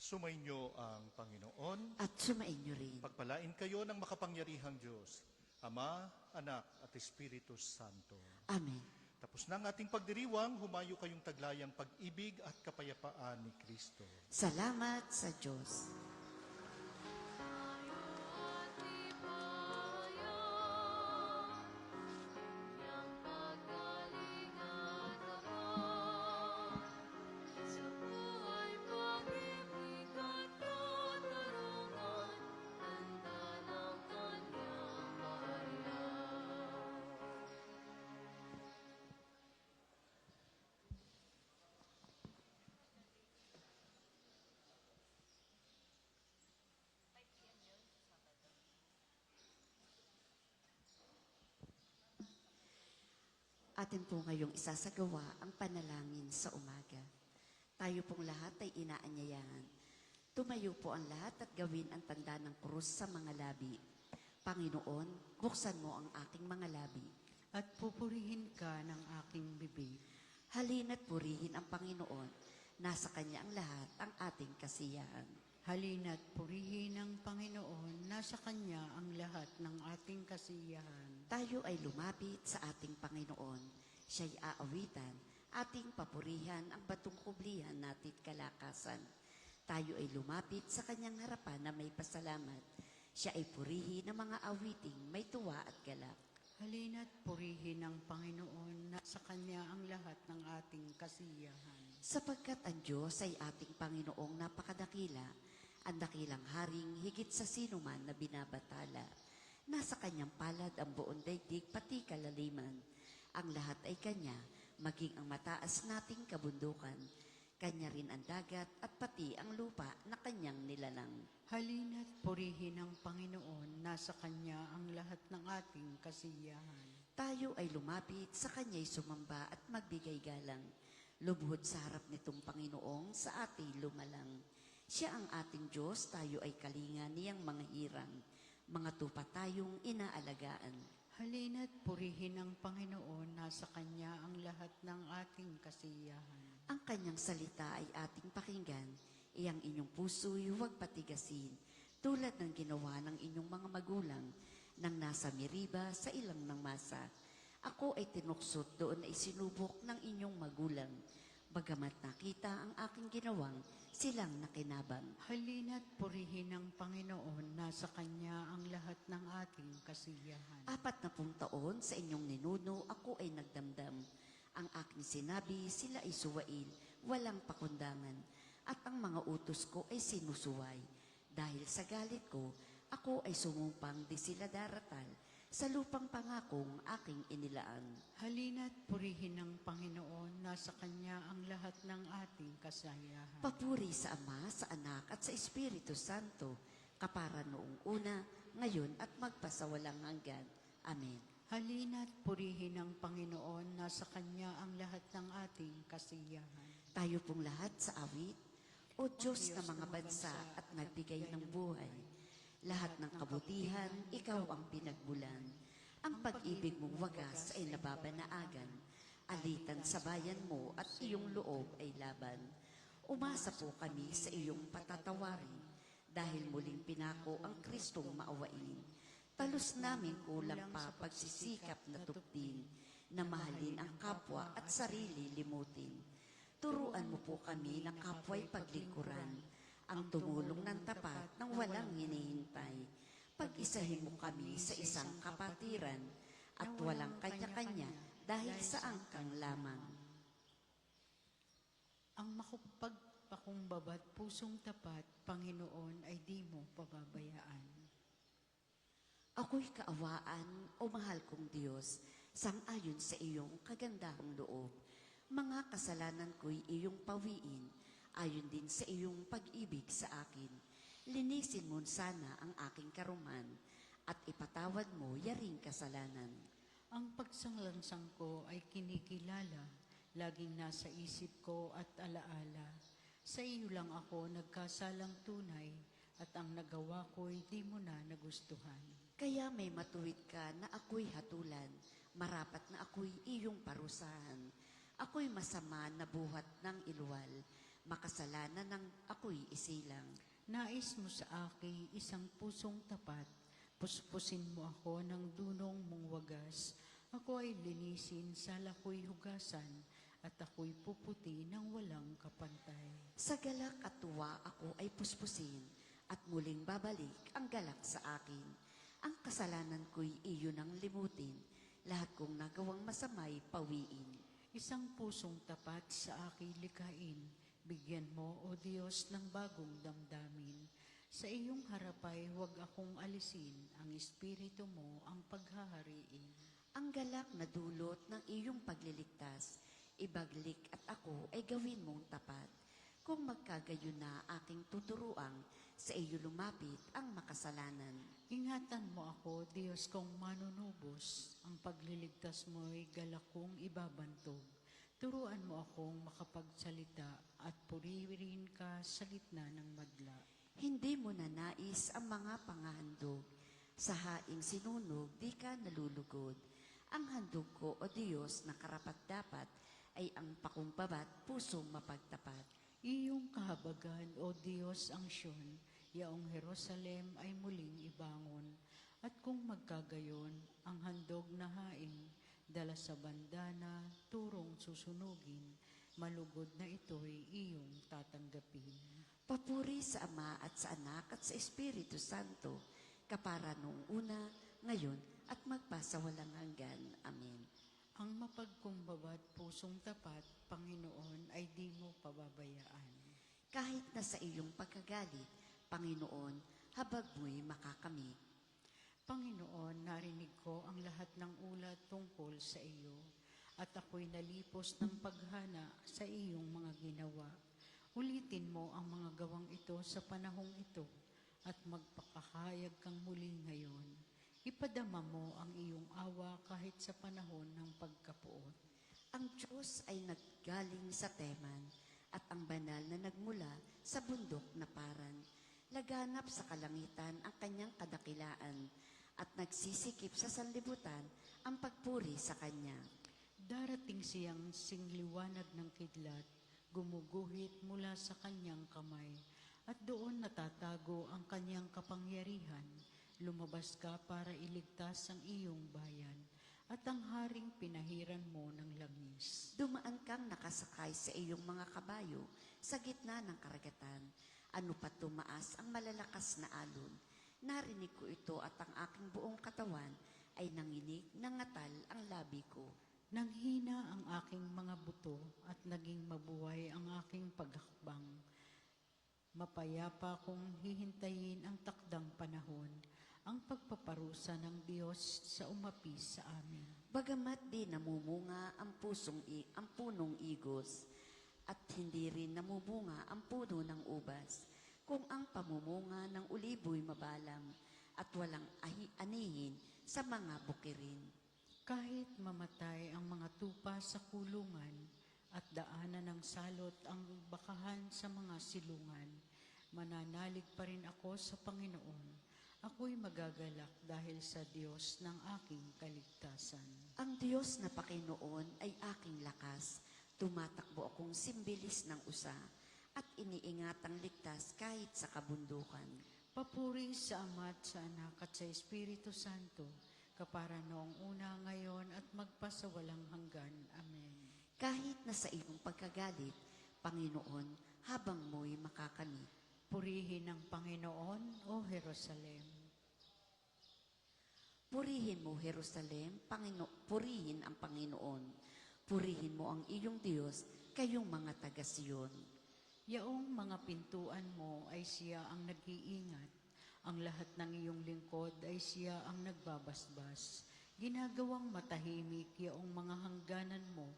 Sumainyo ang Panginoon. At sumainyo rin. Pagpalain kayo ng makapangyarihang Diyos, Ama, Anak at Espiritu Santo. Amen. Tapos na ang ating pagdiriwang, humayo kayong taglayang pag-ibig at kapayapaan ni Kristo. Salamat sa Diyos. Atin po ngayong isasagawa ang panalangin sa umaga. Tayo pong lahat ay inaanyayahan. Tumayo po ang lahat at gawin ang tanda ng krus sa mga labi. Panginoon, buksan mo ang aking mga labi. At pupurihin ka ng aking bibig. Halina't purihin ang Panginoon. Nasa Kanya ang lahat ang ating kasiyahan. Halina't purihin ng Panginoon, nasa Kanya ang lahat ng ating kasiyahan. Tayo ay lumapit sa ating Panginoon. Siya'y aawitan, ating papurihan ang batong kublihan natit kalakasan. Tayo ay lumapit sa Kanyang harapan na may pasalamat. Siya ay purihin ng mga awiting may tuwa at galak. Halina't purihin ng Panginoon, nasa Kanya ang lahat ng ating kasiyahan. Sapagkat ang Diyos ay ating Panginoong napakadakila, ang dakilang haring higit sa sinuman na binabatala. Nasa Kanyang palad ang buong daigdig pati kalaliman. Ang lahat ay Kanya, maging ang mataas nating kabundukan. Kanya rin ang dagat at pati ang lupa na Kanyang nilalang. Halina't purihin ng Panginoon, nasa Kanya ang lahat ng ating kasiyahan. Tayo ay lumapit sa Kanya'y sumamba at magbigay galang. Lubhod sa harap nitong Panginoong sa ating lumalang. Siya ang ating Diyos, tayo ay kalinga niyang mga hirang. Mga tupa tayong inaalagaan. Halina't purihin ang Panginoon, nasa Kanya ang lahat ng ating kasiyahan. Ang Kanyang salita ay ating pakinggan. Iyang inyong puso'y huwag patigasin. Tulad ng ginawa ng inyong mga magulang nang nasa Meriba sa ilang ng masa. Ako ay tinuksot doon ay sinubok ng inyong magulang. Bagamat nakita ang aking ginawang, silang nakinabang. Halina't purihin ang Panginoon, nasa Kanya ang lahat ng ating kasiyahan. 40 taon sa inyong ninuno, ako ay nagdamdam. Ang aking sinabi, sila ay suwain, walang pakundangan. At ang mga utos ko ay sinusuway. Dahil sa galit ko, ako ay sumumpang di sila daratal sa lupang pangakong aking inilaan. Halina't purihin ang Panginoon, nasa Kanya ang lahat ng ating kasiyahan. Papuri sa Ama, sa Anak at sa Espiritu Santo, kapara noong una, ngayon at magpasawalang hanggan. Amen. Halina't purihin ang Panginoon, nasa Kanya ang lahat ng ating kasiyahan. Tayo pong lahat sa awit, O Diyos na mga bansa at nagbigay ng buhay. Lahat ng kabutihan, ikaw ang pinagmulan. Ang pag-ibig mong wagas ay nababanaagan. Alitan sa bayan mo at iyong loob ay laban. Umasa po kami sa iyong patatawarin, dahil muling pinako ang Kristong maawain. Talos namin kulang pa pagsisikap na tuptin, na mahalin ang kapwa at sarili limutin. Turuan mo po kami na kapwa'y paglingkuran, ang tumulong ng tapat ng walang hinihintay. Pag-isahin mo kami sa isang kapatiran, at walang kanya-kanya dahil sa angkang lamang. Ang makapagpakumbaba pusong tapat, Panginoon, ay di mo pababayaan. Ako'y kaawaan, o mahal kong Diyos, sang-ayon sa iyong kagandahang loob. Mga kasalanan ko'y iyong pawiin, ayon din sa iyong pag-ibig sa akin. Linisin mo sana ang aking karuman, at ipatawad mo yaring kasalanan. Ang pagsanglansang ko ay kinikilala, laging nasa isip ko at alaala. Sa iyo lang ako nagkasalang tunay, at ang nagawa ko'y di mo na nagustuhan. Kaya may matuwid ka na ako'y hatulan, marapat na ako'y iyong parusahan. Ako'y masama na buhat ng iluwal, makasalanan ng ako'y isilang. Nais mo sa akin isang pusong tapat, puspusin mo ako ng dunong mong wagas. Ako ay linisin, sala ko'y hugasan, at ako'y puputi ng walang kapantay. Sa galak at tuwa ako ay puspusin, at muling babalik ang galak sa akin. Ang kasalanan ko'y iyo nang limutin, lahat kong nagawang masama'y pawiin. Isang pusong tapat sa aking likhain, bigyan mo, O Diyos, ng bagong damdamin. Sa iyong harapay, huwag akong alisin, ang Espiritu mo ang paghahariin. Ang galak na dulot ng iyong pagliligtas, ibaglik at ako ay gawin mong tapat. Kung magkagayon na aking tuturuang, sa iyo lumapit ang makasalanan. Ingatan mo ako, Diyos kong manunubos, ang pagliligtas mo'y galak kong ibabantog. Turuan mo akong makapagsalita at puririn ka sa gitna ng madla. Hindi mo na nais ang mga pangahandog. Sa haing sinunog, di ka nalulugod. Ang handog ko, O Diyos, na karapat-dapat ay ang pakumpabat, pusong mapagtapat. Iyong kahabagan, O Diyos, ang Siyon, yaong Jerusalem ay muling ibangon. At kung magkagayon, ang handog na haing, dala sa bandana, turong susunugin, malugod na ito'y iyong tatanggapin. Papuri sa Ama at sa Anak at sa Espiritu Santo, kapara noong una, ngayon, at magpasawalang hanggan. Amen. Ang mapagkumbaba't pusong tapat, Panginoon, ay di mo pababayaan. Kahit na sa iyong pagkagalit, Panginoon, habag mo'y makakamit. Panginoon, narinig ko ang lahat ng ulat tungkol sa iyo, at ako'y nalipos ng paghana sa iyong mga ginawa. Ulitin mo ang mga gawang ito sa panahong ito, at magpakahayag kang muli ngayon. Ipadama mo ang iyong awa kahit sa panahon ng pagkapuot. Ang Diyos ay naggaling sa Teman at ang banal na nagmula sa bundok na Paran. Laganap sa kalangitan ang kanyang kadakilaan at nagsisikip sa sanlibutan ang pagpuri sa kanya. Darating siyang singliwanag ng kidlat, gumuguhit mula sa kanyang kamay, at doon natatago ang kanyang kapangyarihan. Lumabas ka para iligtas ang iyong bayan, at ang haring pinahiran mo ng langis. Dumaan kang nakasakay sa iyong mga kabayo sa gitna ng karagatan. Ano pa tumaas ang malalakas na alon? Narinig ko ito at ang aking buong katawan ay nanginig, nangatal ang labi ko. Nanghina ang aking mga buto at naging mabuhay ang aking paghakbang. Mapayapa kong hihintayin ang takdang panahon, ang pagpaparusa ng Diyos sa umapis sa amin. Bagamat di namumunga ang punong igos at hindi rin namumunga ang puno ng ubas, kung ang pamumunga ng uliboy mabalam at walang anihin sa mga bukirin. Kahit mamatay ang mga tupa sa kulungan at daanan ng salot ang bakahan sa mga silungan, mananalig pa rin ako sa Panginoon. Ako'y magagalak dahil sa Diyos ng aking kaligtasan. Ang Diyos na Panginoon ay aking lakas. Tumatakbo akong simbilis ng usa at iniingatang ligtas kahit sa kabundukan. Papuri sa Ama at sa Anak at sa Espiritu Santo, kapara noong una, ngayon at magpasawalang hanggan. Amen. Kahit na sa iyong pagkagalit, Panginoon, habang mo'y makakamit. Purihin ang Panginoon, O Jerusalem. Purihin mo, Jerusalem, purihin ang Panginoon. Purihin mo ang iyong Diyos, kayong mga taga-Siyon. Yaong mga pintuan mo ay siya ang nag-iingat. Ang lahat ng iyong lingkod ay siya ang nagbabasbas. Ginagawang matahimik yaong mga hangganan mo.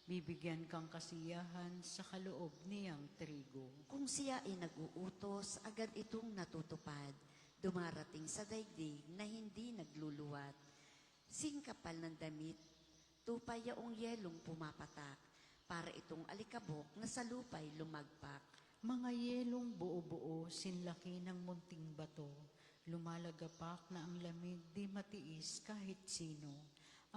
Bibigyan kang kasiyahan sa kaloob niyang trigo. Kung siya ay nag-uutos, agad itong natutupad. Dumarating sa daigdig na hindi nagluluwat. Singkapal ng damit, tupa yaong yelong pumapatak, para itong alikabok na sa lupay lumagpak. Mga yelong buo-buo, sinlaki ng munting bato. Lumalagapak na ang lamig di matiis kahit sino.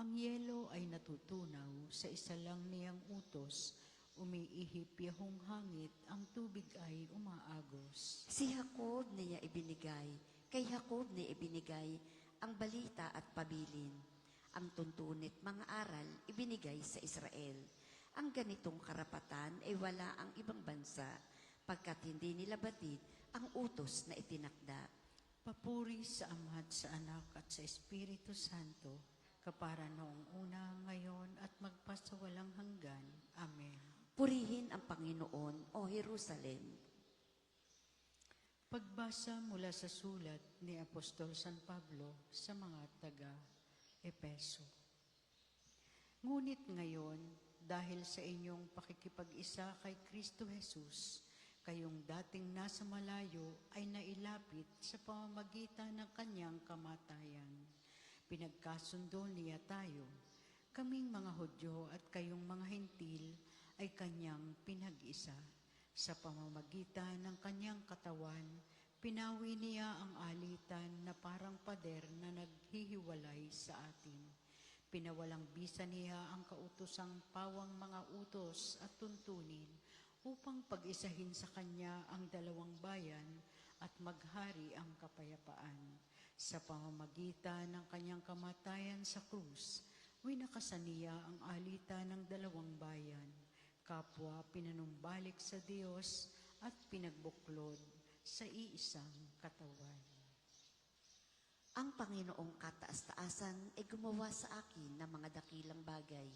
Ang yelo ay natutunaw sa isa lang niyang utos. Umiihip yahong hangit, ang tubig ay umaagos. Si Jacob niya ibinigay, kay Jacob niya ibinigay ang balita at pabilin. Ang tuntunit mga aral ibinigay sa Israel. Ang ganitong karapatan ay wala ang ibang bansa, pagkat hindi nila batid ang utos na itinakda. Papuri sa Ama at sa Anak at sa Espiritu Santo, kapara noong una, ngayon at magpasawalang hanggan. Amen. Purihin ang Panginoon, O Jerusalem. Pagbasa mula sa sulat ni Apostol San Pablo sa mga taga-Epeso. Ngunit ngayon, dahil sa inyong pakikipag-isa kay Kristo Jesus, kayong dating nasa malayo ay nailapit sa pamamagitan ng kanyang kamatayan. Pinagkasundo niya tayo, kaming mga Hudyo at kayong mga Hentil ay kanyang pinag-isa. Sa pamamagitan ng kanyang katawan, pinawi niya ang alitan na parang pader na naghihiwalay sa atin. Pinawalang bisa niya ang kautosang pawang mga utos at tuntunin upang pag-isahin sa kanya ang dalawang bayan at maghari ang kapayapaan. Sa pamamagitan ng kanyang kamatayan sa krus, winakasan niya ang alitan ng dalawang bayan, kapwa pinanumbalik sa Diyos at pinagbuklod sa iisang katawan. Ang Panginoong kataas-taasan ay gumawa sa akin ng mga dakilang bagay.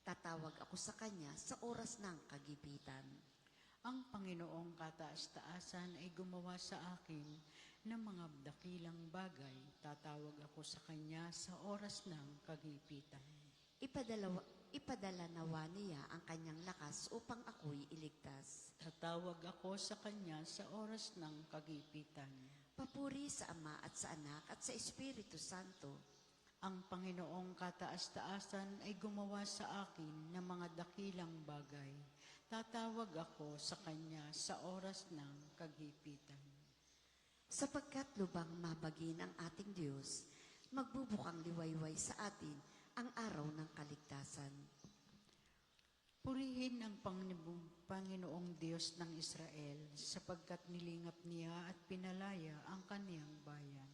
Tatawag ako sa Kanya sa oras ng kagipitan. Ang Panginoong kataas-taasan ay gumawa sa akin ng mga dakilang bagay. Tatawag ako sa Kanya sa oras ng kagipitan. Ipadala nawa niya ang kanyang lakas upang ako'y iligtas. Tatawag ako sa Kanya sa oras ng kagipitan. Papuri sa Ama at sa Anak at sa Espiritu Santo. Ang Panginoong kataas-taasan ay gumawa sa akin ng mga dakilang bagay. Tatawag ako sa Kanya sa oras ng kagipitan. Sapagkat lubang mabagi ng ating Diyos, magbubukang liwayway sa atin ang araw ng kaligtasan. Purihin ang Panginoong Diyos ng Israel sapagkat nilingap niya at pinalaya ang kaniyang bayan.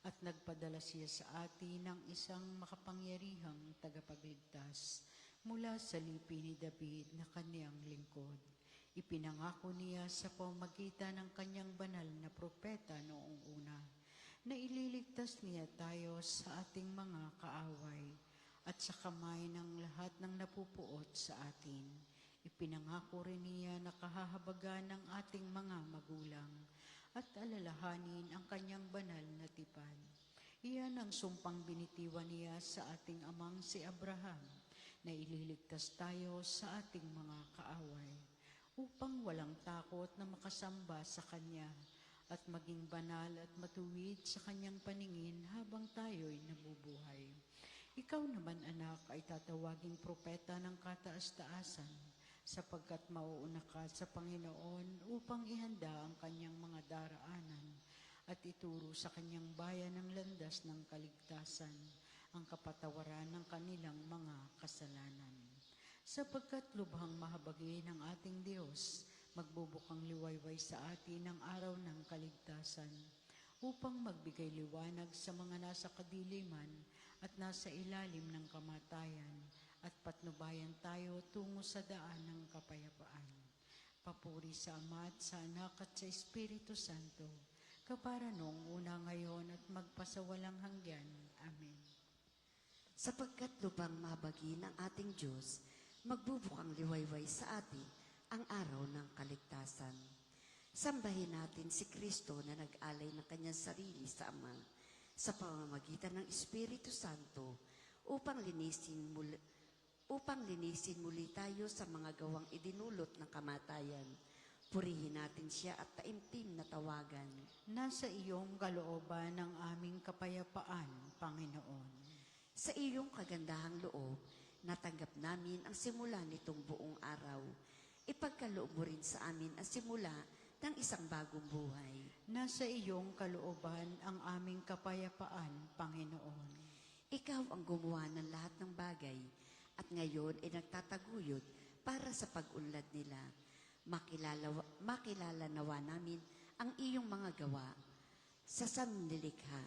At nagpadala siya sa atin ng isang makapangyarihang tagapagligtas mula sa lipi ni David na kaniyang lingkod. Ipinangako niya sa pamamagitan ng kanyang banal na propeta noong una na ililigtas niya tayo sa ating mga kaaway at sa kamay ng lahat ng napupuot sa atin. Ipinangako rin niya na kahahabagan ng ating mga magulang at alalahanin ang kanyang banal na tipan. Iyan ang sumpang binitiwan niya sa ating amang si Abraham na ililigtas tayo sa ating mga kaaway upang walang takot na makasamba sa Kanya at maging banal at matuwid sa Kanyang paningin habang tayo'y nabubuhay. Ikaw naman, anak, ay tatawaging propeta ng kataas-taasan sapagkat mauuna ka sa Panginoon upang ihanda ang Kanyang mga daraanan at ituro sa Kanyang bayan ang landas ng kaligtasan, ang kapatawaran ng kanilang mga kasalanan. Sapagkat lubhang mahabagi ng ating Diyos, magbubukang liwayway sa atin ang araw ng kaligtasan upang magbigay liwanag sa mga nasa kadiliman at nasa ilalim ng kamatayan at patnubayan tayo tungo sa daan ng kapayapaan. Papuri sa Ama at sa Anak at sa Espiritu Santo, kapara noong una ngayon at magpasawalang hanggan. Amen. Sapagkat lubang mabagi ng ating Diyos, magbubukang liwayway sa atin ang araw ng kaligtasan. Sambahin natin si Kristo na nag-alay ng kanyang sarili sa Ama sa pamamagitan ng Espiritu Santo upang linisin muli tayo sa mga gawang idinulot ng kamatayan. Purihin natin siya at taimtim na tawagan. Nasa iyong kalooban ang aming kapayapaan, Panginoon. Sa iyong kagandahang loob, natanggap namin ang simula nitong buong araw. Ipagkaloob mo rin sa amin ang simula ng isang bagong buhay. Nasa iyong kalooban ang aming kapayapaan, Panginoon. Ikaw ang gumawa ng lahat ng bagay at ngayon ay nagtataguyod para sa pag-unlad nila. Makilala nawa namin ang iyong mga gawa sa sanlilikha.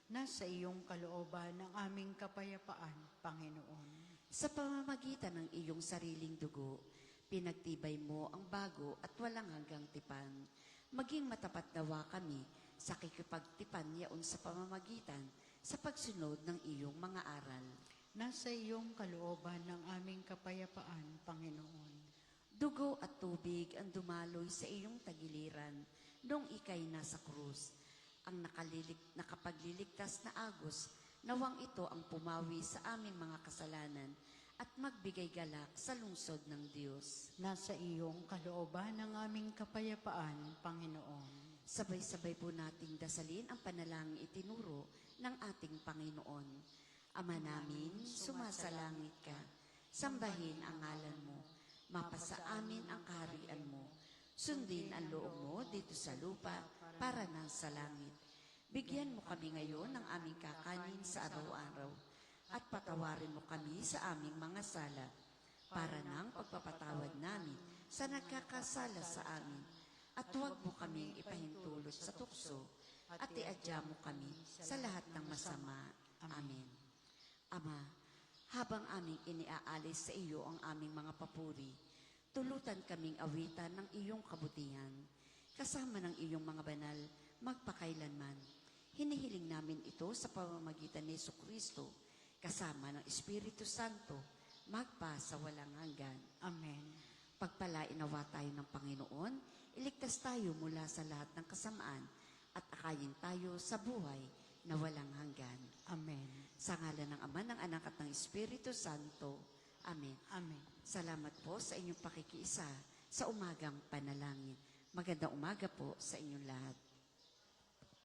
Nasa iyong kalooban ang aming kapayapaan, Panginoon. Sa pamamagitan ng iyong sariling dugo, pinagtibay mo ang bago at walang hanggang tipan. Maging matapat nawa kami sa kikipagtipan yaon sa pamamagitan sa pagsunod ng iyong mga aral. Nasa iyong kalooban ng aming kapayapaan, Panginoon. Dugo at tubig ang dumaloy sa iyong tagiliran noong ikay nasa krus. Ang nakapagliligtas na agos, nawang ito ang pumawi sa aming mga kasalanan at magbigay galak sa lungsod ng Diyos. Nasa iyong kalooban ang aming kapayapaan, Panginoon. Sabay-sabay po nating dasalin ang panalangin itinuro ng ating Panginoon. Ama namin, sumasalangit ka. Sambahin ang ngalan mo. Mapasa amin ang kaharian mo. Sundin ang loob mo dito sa lupa para nang sa langit. Bigyan mo kami ngayon ng aming kakanin sa araw-araw at patawarin mo kami sa aming mga sala para nang pagpapatawad namin sa nagkakasala sa amin. At huwag mo kaming ipahintulot sa tukso at iadya mo kami sa lahat ng masama. Amen. Ama, habang aming iniaalis sa iyo ang aming mga papuri, tulutan kaming awitan ng iyong kabutihan, kasama ng iyong mga banal, magpakailanman. Hinihiling namin ito sa pamamagitan ni Jesucristo, kasama ng Espiritu Santo, magpa sa walang hanggan. Amen. Pagpalain nawa tayo ng Panginoon, iligtas tayo mula sa lahat ng kasamaan at akayin tayo sa buhay na walang hanggan. Amen. Sa ngalan ng Ama, ng Anak at ng Espiritu Santo. Amen. Amen. Salamat po sa inyong pakikiisa sa umagang panalangin. Magandang umaga po sa inyong lahat.